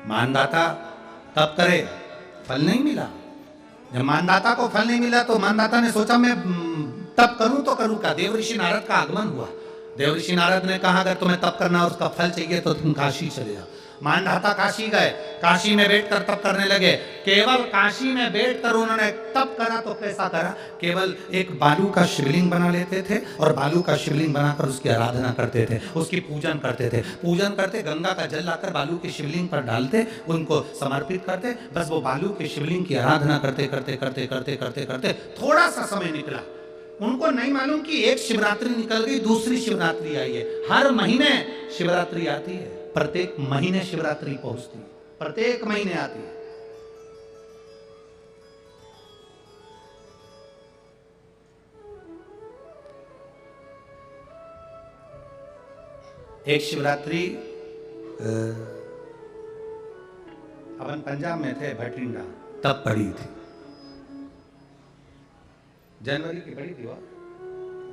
मानदाता तप करे, फल नहीं मिला। जब मानदाता को फल नहीं मिला तो मानदाता ने सोचा मैं तप करूं तो करूं क्या। देवऋषि नारद का आगमन हुआ। देवऋषि नारद ने कहा अगर तुम्हें तप करना और उसका फल चाहिए तो तुम काशी चले जाओ। मानधाता काशी गए, काशी में बैठकर तप करने लगे। केवल काशी में बैठकर उन्होंने तप करा तो कैसा करा, केवल एक बालू का शिवलिंग बना लेते थे और बालू का शिवलिंग बनाकर उसकी आराधना करते थे, उसकी पूजन करते थे। पूजन करते, गंगा का जल लाकर बालू के शिवलिंग पर डालते, उनको समर्पित करते। बस वो बालू के शिवलिंग की आराधना करते करते करते करते करते करते थोड़ा सा समय निकला। उनको नहीं मालूम कि एक शिवरात्रि निकल गई, दूसरी शिवरात्रि आई है। हर महीने शिवरात्रि आती है, प्रत्येक महीने शिवरात्रि पहुंचती है, प्रत्येक महीने आती है। एक शिवरात्रि अपन पंजाब में थे, भटिंडा, तब पड़ी थी। जनवरी की पड़ी थी वो,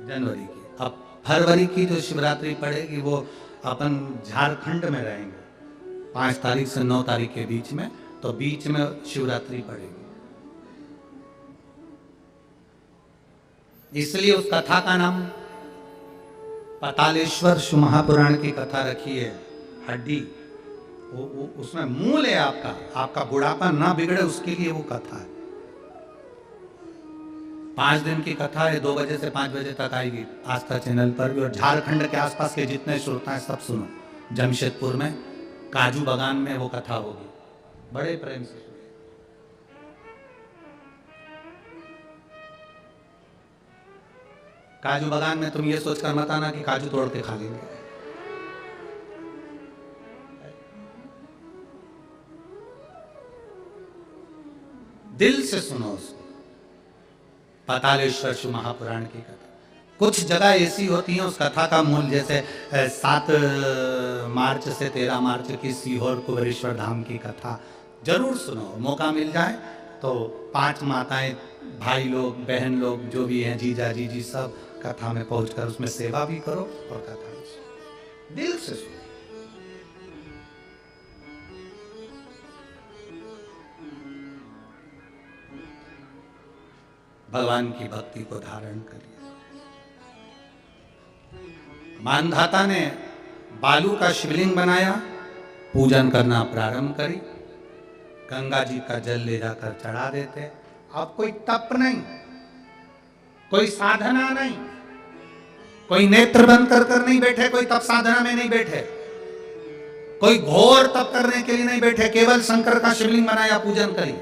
जनवरी की। अब फरवरी की जो शिवरात्रि पड़ेगी वो अपन झारखंड में रहेंगे 5 तारीख से 9 तारीख के बीच में, तो बीच में शिवरात्रि पड़ेगी। इसलिए उस कथा का नाम पातालेश्वर शिव महापुराण की कथा रखी है। हड्डी उसमें मूल है आपका, आपका बुढ़ापा ना बिगड़े उसके लिए वो कथा है। 5 दिन की कथा है, 2 बजे से 5 बजे तक आएगी आस्था चैनल पर भी। और झारखंड के आसपास के जितने श्रोता हैं सब सुनो। जमशेदपुर में काजू बागान में वो कथा होगी, बड़े प्रेम से। काजू बागान में तुम ये सोचकर मत आना कि काजू तोड़ के खा लेंगे। दिल से सुनो उसको। पातालेश्वर शिव महापुराण की कथा। कुछ जगह ऐसी होती हैं उस कथा का मूल, जैसे 7 मार्च से 13 मार्च की सीहोर कुबेरेश्वर धाम की कथा जरूर सुनो। मौका मिल जाए तो 5 माताएं, भाई लोग, बहन लोग जो भी हैं, जीजा जीजी, सब कथा में पहुंचकर उसमें सेवा भी करो और कथा भी सुनो, दिल से सुनो। भगवान की भक्ति को धारण करिए। मानधाता ने बालू का शिवलिंग बनाया, पूजन करना प्रारंभ करी, गंगा जी का जल ले जाकर चढ़ा देते। अब कोई तप नहीं, कोई साधना नहीं, कोई नेत्र बंद कर नहीं बैठे, कोई तप साधना में नहीं बैठे, कोई घोर तप करने के लिए नहीं बैठे, केवल शंकर का शिवलिंग बनाया, पूजन करी।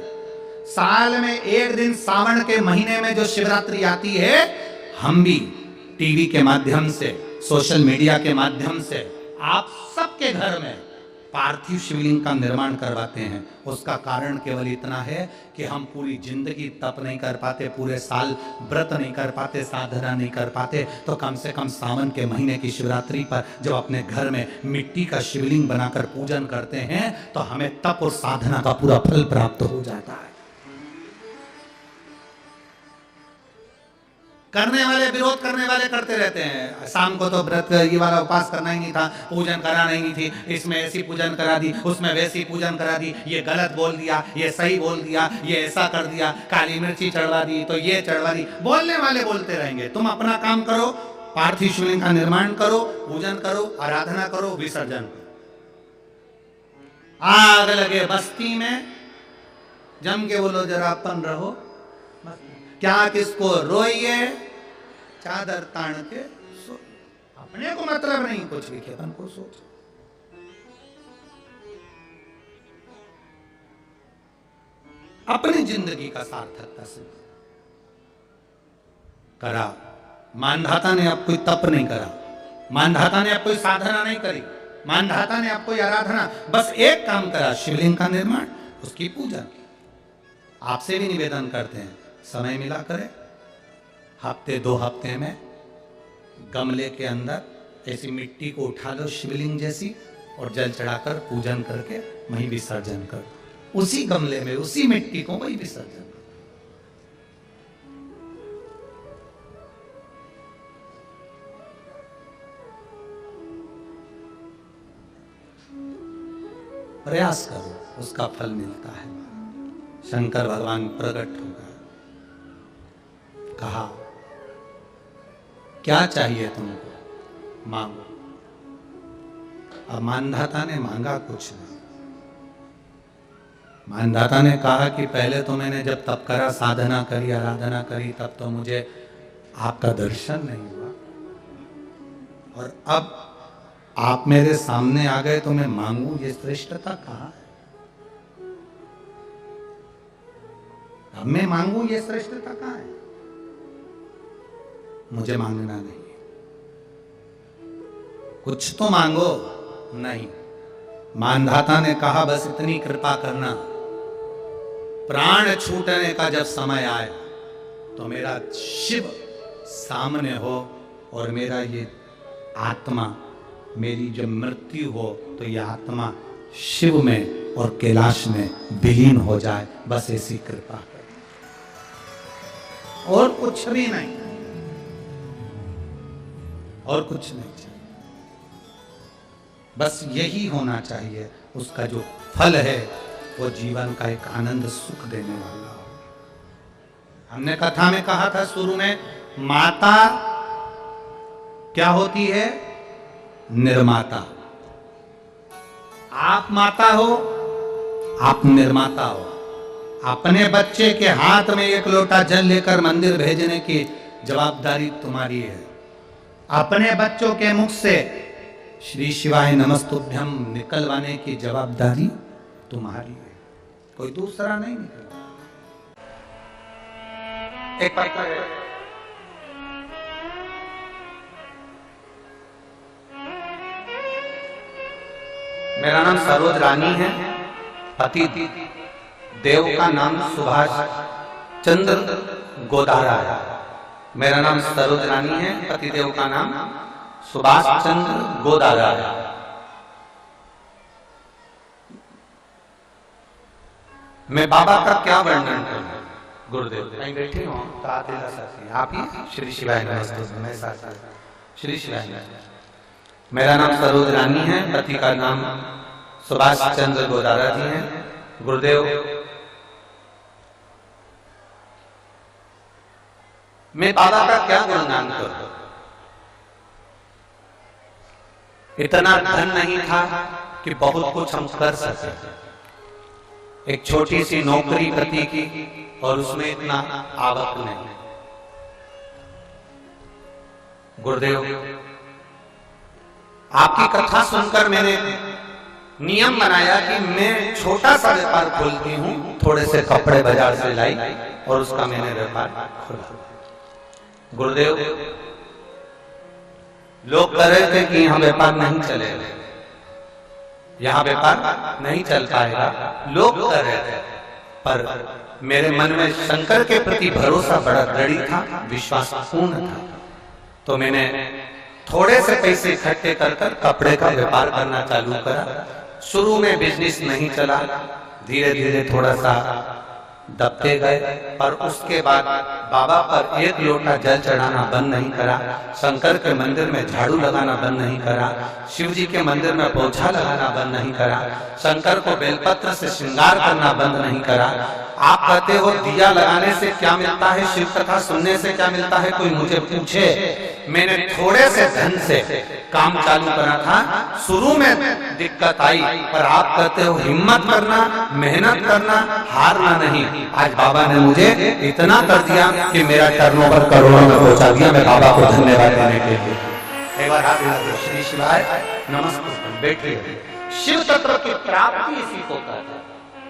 साल में एक दिन सावन के महीने में जो शिवरात्रि आती है, हम भी टीवी के माध्यम से, सोशल मीडिया के माध्यम से आप सबके घर में पार्थिव शिवलिंग का निर्माण करवाते हैं। उसका कारण केवल इतना है कि हम पूरी जिंदगी तप नहीं कर पाते, पूरे साल व्रत नहीं कर पाते, साधना नहीं कर पाते, तो कम से कम सावन के महीने की शिवरात्रि पर जब अपने घर में मिट्टी का शिवलिंग बनाकर पूजन करते हैं तो हमें तप और साधना का पूरा फल प्राप्त हो जाता है। करने वाले, विरोध करने वाले करते रहते हैं। शाम को तो व्रत ये वाला उपवास करना ही नहीं था, पूजन कराना ही नहीं थी, इसमें ऐसी पूजन करा दी, उसमें वैसी पूजन करा दी, ये गलत बोल दिया, ये सही बोल दिया, ये ऐसा कर दिया, काली मिर्ची चढ़वा दी तो ये चढ़वा दी। बोलने वाले बोलते रहेंगे, तुम अपना काम करो, पार्थिव शिवलिंग का निर्माण करो, पूजन करो, आराधना करो, विसर्जन करो। आग लगे बस्ती में, जम के बोलो जरा अपन रहो, क्या किसको रोइए, चादर तान के सो। अपने को मतलब नहीं कुछ भी, अपन को सोच। अपनी जिंदगी का सार्थकता से करा। मानधाता ने अब कोई तप नहीं करा, मानधाता ने अब कोई साधना नहीं करी, मानधाता ने अब कोई आराधना, बस एक काम करा, शिवलिंग का निर्माण, उसकी पूजा। आपसे भी निवेदन करते हैं, समय मिला करें, हफ्ते 2 हफ्ते में गमले के अंदर ऐसी मिट्टी को उठा लो शिवलिंग जैसी, और जल चढ़ाकर पूजन करके वहीं विसर्जन कर, उसी गमले में उसी मिट्टी को वहीं विसर्जन प्रयास करो, उसका फल मिलता है। शंकर भगवान प्रकट हो गए, कहा क्या चाहिए तुमको, मांगो। अब मानधाता ने मांगा कुछ नहीं। मानधाता ने कहा कि पहले तो मैंने जब तप करा, साधना करी, आराधना करी, तब तो मुझे आपका दर्शन नहीं हुआ, और अब आप मेरे सामने आ गए तो मैं मांगू, ये श्रेष्ठता कहाँ है? अब मैं मांगू, ये श्रेष्ठता कहाँ है? मुझे मांगना नहीं, कुछ तो मांगो। नहीं, मानधाता ने कहा बस इतनी कृपा करना, प्राण छूटने का जब समय आए तो मेरा शिव सामने हो और मेरा ये आत्मा, मेरी जब मृत्यु हो तो ये आत्मा शिव में और कैलाश में विलीन हो जाए, बस ऐसी कृपा कर, और कुछ भी नहीं, और कुछ नहीं चाहिए, बस यही होना चाहिए। उसका जो फल है वो जीवन का एक आनंद सुख देने वाला हो। हमने कथा में कहा था शुरू में, माता क्या होती है? निर्माता। आप माता हो, आप निर्माता हो। अपने बच्चे के हाथ में एक लोटा जल लेकर मंदिर भेजने की जवाबदारी तुम्हारी है। अपने बच्चों के मुख से श्री शिवाय नमस्तुभ्यम निकलवाने की जवाबदारी तुम्हारी है, कोई दूसरा नहीं निकलवा। एक मेरा नाम सरोज रानी है, पति देव का नाम सुभाष चंद्र गोदारा है। मेरा नाम सरोज रानी है, पति देव का नाम सुभाष चंद्र गोदारा है। मैं बाबा का क्या वर्णन करूं? गुरुदेव कहीं बैठे हो तो आप ही श्री शिवाय नमस्तुभ्यम, श्री शिवाय नमस्तुभ्यम। मेरा नाम सरोज रानी है, पति का नाम सुभाष चंद्र गोदारा जी हैं। गुरुदेव, मैं बाबा का क्या गुणगान करूं? इतना धन नहीं था कि बहुत कुछ हम कर सके। एक छोटी सी नौकरी करती की और उसमें इतना आवक नहीं। गुरुदेव, आपकी कथा सुनकर मैंने नियम बनाया कि मैं छोटा सा व्यापार खोलती हूँ, थोड़े से कपड़े बाजार से लाई और उसका मैंने व्यापार खोला। गुरुदेव, लोग कह रहे थे कि यहाँ व्यापार नहीं चलेगा, यहाँ व्यापार नहीं चल पाएगा, लोग कह रहे थे, पर मेरे मन में शंकर के प्रति भरोसा बड़ा दृढ़ था, विश्वास पूर्ण था। तो मैंने थोड़े से पैसे इकट्ठे कर कपड़े का व्यापार करना चालू करा। शुरू में बिजनेस नहीं चला, धीरे धीरे थोड़ा सा दबते गए, पर उसके बाद बाबा पर एक लोटा जल चढ़ाना बंद नहीं करा, शंकर के मंदिर में झाड़ू लगाना बंद नहीं करा, शिव जी के मंदिर में पोछा लगाना बंद नहीं करा, शंकर को बेलपत्र से श्रृंगार करना बंद नहीं करा। आप कहते हो दिया लगाने से क्या मिलता है, शिव कथा सुनने से क्या मिलता है, कोई मुझे पूछे। मैंने थोड़े से धन से काम चालू करा था, शुरू में दिक्कत आई, पर आप कहते हो हिम्मत करना, मेहनत करना, हारना नहीं। आज बाबा ने मुझे इतना कर दिया कि मेरा टर्नओवर करोड़ों में पहुंचा दिया। मैं बाबा को धन्यवाद देने के लिए एक बार हाथ श्री शिवाय नमस्ते। बैठिए। शिव तत्व की प्राप्ति इसी को कहते हैं,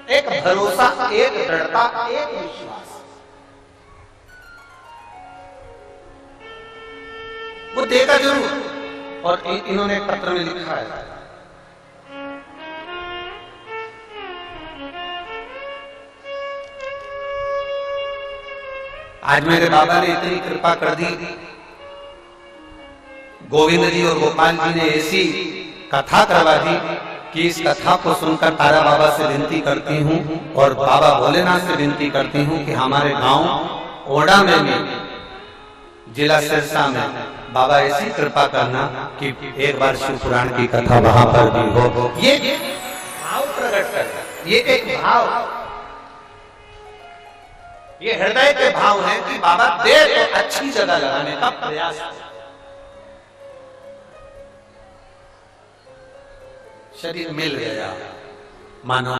एक भरोसा, एक दृढ़ता, एक विश्वास। वो देगा जरूर। और इन्होंने एक पत्र में लिखा है, आज मेरे बाबा ने इतनी कृपा कर दी, गोविंद जी और गोपाल जी ने ऐसी कथा करवा दी कि इस कथा को सुनकर तारा बाबा से विनती करती हूँ और बाबा भोलेनाथ से विनती करती हूँ कि हमारे गांव ओडा में भी, जिला सिरसा में बाबा ऐसी कृपा करना कि एक बार शिव पुराण की कथा वहां पर भी हो। ये भाव प्रकट ये एक भाव, ये हृदय के भाव हैं कि बाबा दे तो अच्छी जगह लगाने का प्रयास। शरीर मिल गया, मानो